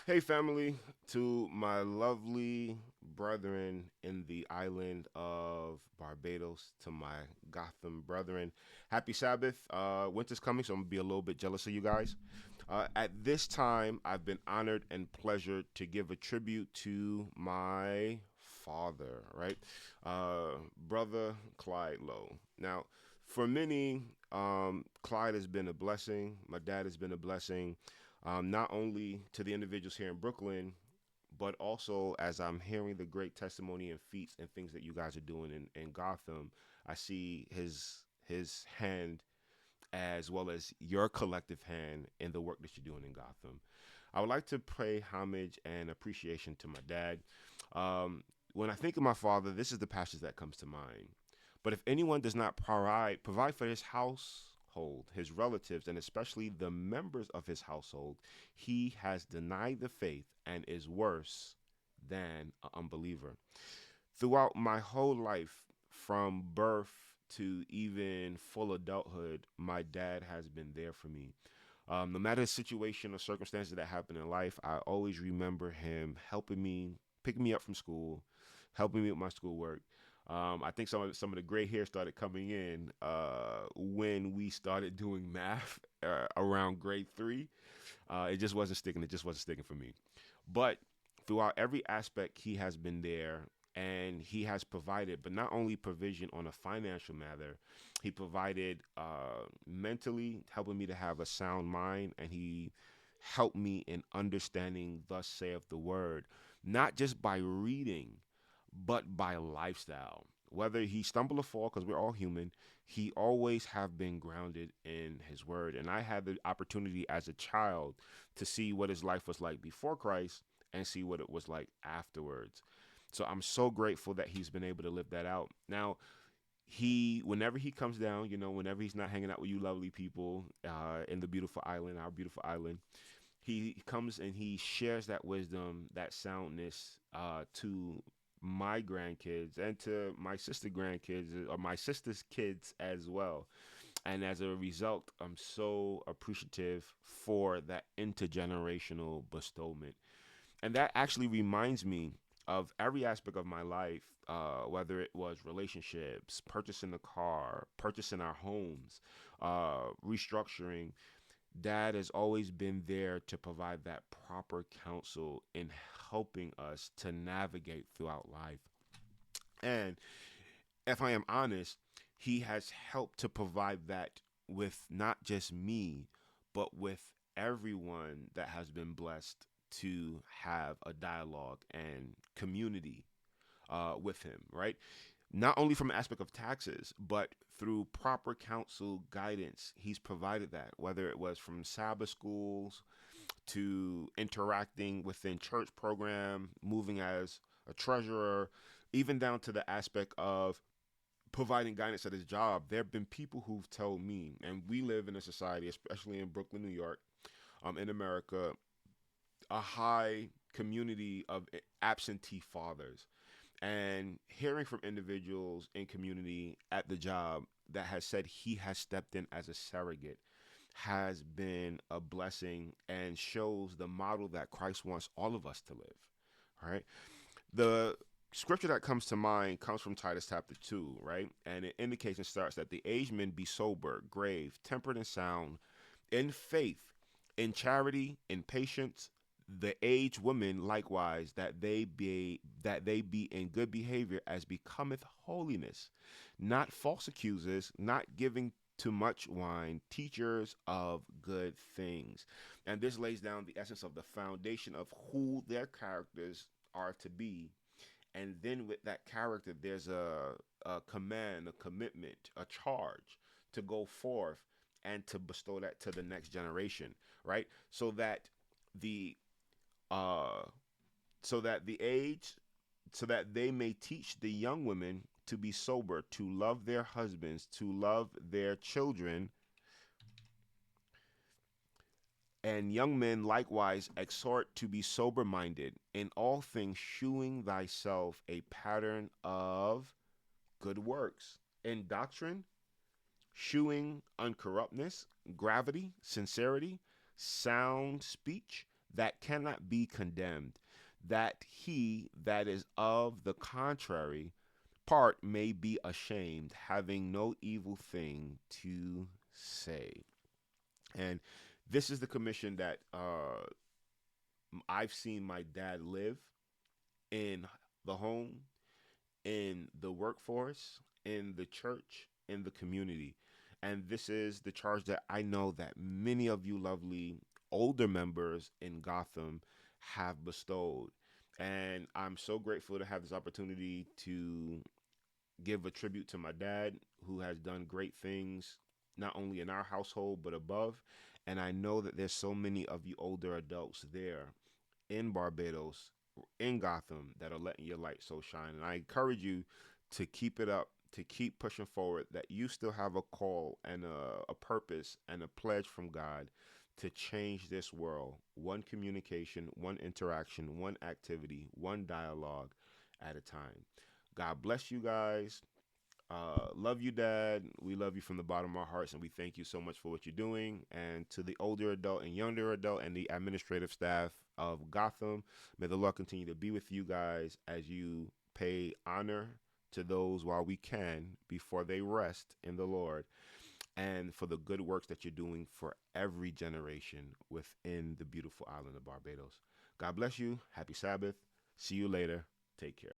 Hey, family, to my lovely brethren in the island of Barbados, to my Gotham brethren, happy Sabbath. Winter's coming, so I'm gonna be a little bit jealous of you guys. At this time, I've been honored and pleasured to give a tribute to my father, right? Brother Clyde Lowe. Now, for many, Clyde has been a blessing. My dad has been a blessing, not only to the individuals here in Brooklyn, but also as I'm hearing the great testimony and feats and things that you guys are doing in Gotham, I see his hand as well as your collective hand in the work that you're doing in Gotham. I would like to pay homage and appreciation to my dad. When I think of my father, this is the passage that comes to mind. But if anyone does not provide for his household, his relatives, and especially the members of his household, he has denied the faith and is worse than an unbeliever. Throughout my whole life, from birth to even full adulthood, my dad has been there for me. No matter the situation or circumstances that happen in life, I always remember him helping me, picking me up from school, helping me with my schoolwork. I think some of the gray hair started coming in when we started doing math around grade three. It just wasn't sticking. It just wasn't sticking for me. But throughout every aspect, he has been there and he has provided, but not only provision on a financial matter, he provided mentally, helping me to have a sound mind, and he helped me in understanding, thus saith the word, not just by reading, but by lifestyle. Whether he stumble or fall, because we're all human, he always have been grounded in his word. And I had the opportunity as a child to see what his life was like before Christ and see what it was like afterwards. So I'm so grateful that he's been able to live that out. Now, whenever he comes down, whenever he's not hanging out with you lovely people in the beautiful island, our beautiful island, he comes and he shares that wisdom, that soundness to my grandkids and to my sister grandkids or my sister's kids as well. And as a result, I'm so appreciative for that intergenerational bestowment. And that actually reminds me of every aspect of my life, whether it was relationships, purchasing a car, purchasing our homes, restructuring. Dad has always been there to provide that proper counsel in helping us to navigate throughout life. And if I am honest, he has helped to provide that with not just me, but with everyone that has been blessed to have a dialogue and community with him, right? Not only from an aspect of taxes, but through proper counsel guidance. He's provided that, whether it was from Sabbath schools to interacting within church program, moving as a treasurer, even down to the aspect of providing guidance at his job. There have been people who've told me, and we live in a society, especially in Brooklyn, New York, in America, a high community of absentee fathers, and hearing from individuals in community at the job that has said he has stepped in as a surrogate has been a blessing and shows the model that Christ wants all of us to live. All right. The scripture that comes to mind comes from Titus chapter 2, right? And it indicates and starts that the aged men be sober, grave, temperate, and sound in faith, in charity, in patience. The aged women likewise that they be in good behavior as becometh holiness, not false accusers, not giving too much wine, teachers of good things. And this lays down the essence of the foundation of who their characters are to be. And then with that character, there's a command, a commitment, a charge to go forth and to bestow that to the next generation, right? The uh, so that the age, so that they may teach the young women to be sober, to love their husbands, to love their children, and young men likewise exhort to be sober minded, in all things shewing thyself a pattern of good works, in doctrine, shewing uncorruptness, gravity, sincerity, sound speech, that cannot be condemned, that he that is of the contrary part may be ashamed, having no evil thing to say. And this is the commission that I've seen my dad live in the home, in the workforce, in the church, in the community. And this is the charge that I know that many of you lovely older members in Gotham have bestowed. And I'm so grateful to have this opportunity to give a tribute to my dad, who has done great things, not only in our household, but above. And I know that there's so many of you older adults there in Barbados, in Gotham, that are letting your light so shine. And I encourage you to keep it up, to keep pushing forward, that you still have a call and a purpose and a pledge from God to change this world, one communication, one interaction, one activity, one dialogue at a time. God bless you guys. Love you, Dad. We love you from the bottom of our hearts, and we thank you so much for what you're doing. And to the older adult and younger adult and the administrative staff of Gotham, may the Lord continue to be with you guys as you pay honor to those while we can before they rest in the Lord, and for the good works that you're doing for every generation within the beautiful island of Barbados. God bless you. Happy Sabbath. See you later. Take care.